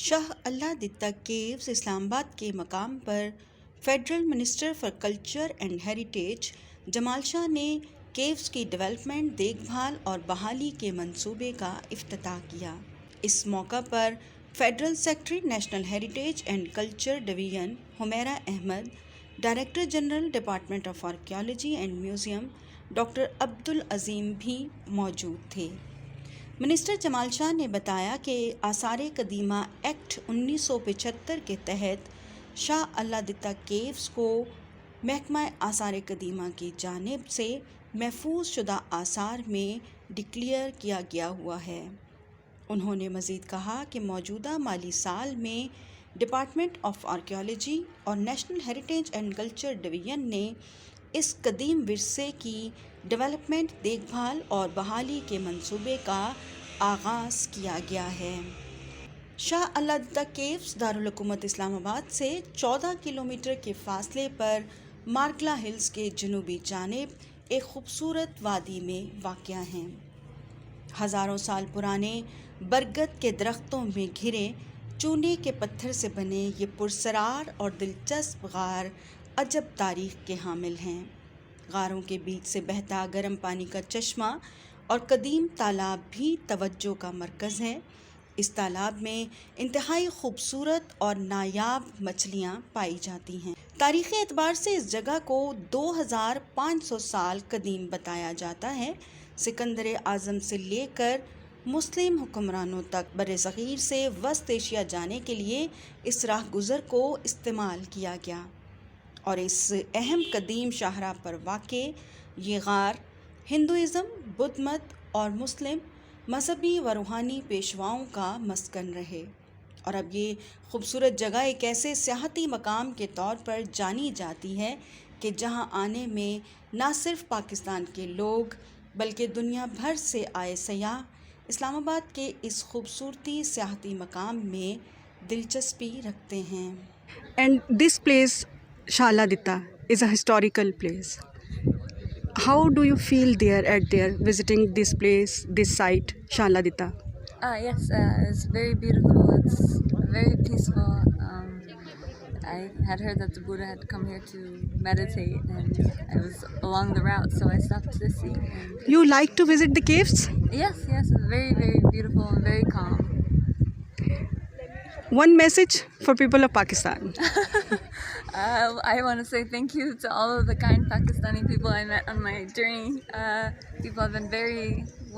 شاہ اللہ دتا کیوز اسلام آباد کے مقام پر federal minister for culture and heritage Jamal Shah نے کیوز کی ڈیولپمنٹ، دیکھ بھال اور بحالی کے منصوبے کا افتتاح کیا۔ اس موقع پر federal secretary national heritage and culture division Humaira Ahmed, director general department of archaeology and museum doctor Abdul Azeem بھی موجود تھے۔ منسٹر جمال شاہ نے بتایا کہ آثار قدیمہ ایکٹ 1975 کے تحت شاہ اللہ دتا کیوز کو محکمہ آثار قدیمہ کی جانب سے محفوظ شدہ آثار میں ڈکلیئر کیا گیا ہوا ہے۔ انہوں نے مزید کہا کہ موجودہ مالی سال میں ڈپارٹمنٹ آف آرکیالوجی اور national heritage and culture division نے اس قدیم ورثے کی ڈیولپمنٹ، دیکھ بھال اور بحالی کے منصوبے کا آغاز کیا گیا ہے۔ شاہ اللہ دتا کیوز دارالحکومت اسلام آباد سے 14 کلومیٹر کے فاصلے پر مارگلا ہلز کے جنوبی جانب ایک خوبصورت وادی میں واقع ہیں۔ ہزاروں سال پرانے برگد کے درختوں میں گھرے چونے کے پتھر سے بنے یہ پراسرار اور دلچسپ غار عجب تاریخ کے حامل ہیں۔ غاروں کے بیچ سے بہتا گرم پانی کا چشمہ اور قدیم تالاب بھی توجہ کا مرکز ہے۔ اس تالاب میں انتہائی خوبصورت اور نایاب مچھلیاں پائی جاتی ہیں۔ تاریخی اعتبار سے اس جگہ کو 2500 سال قدیم بتایا جاتا ہے۔ سکندر اعظم سے لے کر مسلم حکمرانوں تک برصغیر سے وسط ایشیا جانے کے لیے اس راہ گزر کو استعمال کیا گیا، اور اس اہم قدیم شاہراہ پر واقع یہ غار ہندوازم، بدھ مت اور مسلم مذہبی و روحانی پیشواؤں کا مسکن رہے، اور اب یہ خوبصورت جگہ ایک ایسے سیاحتی مقام کے طور پر جانی جاتی ہے کہ جہاں آنے میں نہ صرف پاکستان کے لوگ بلکہ دنیا بھر سے آئے سیاح اسلام آباد کے اس خوبصورتی سیاحتی مقام میں دلچسپی رکھتے ہیں۔ And this place, Shah Allah Ditta, is a historical place. How do you feel there visiting this place, this site, Shah Allah Ditta? Yes, it's very beautiful. It's very peaceful. I had heard that the Buddha had come here to meditate, and I was along the route, so I stopped to see. And You like to visit the caves? yes, it's very, very beautiful and very calm. One message for people of Pakistan. I want to say thank you to all of the kind Pakistani people I met on my journey. People have been very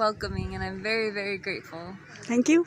welcoming, and I'm very, very grateful. Thank you.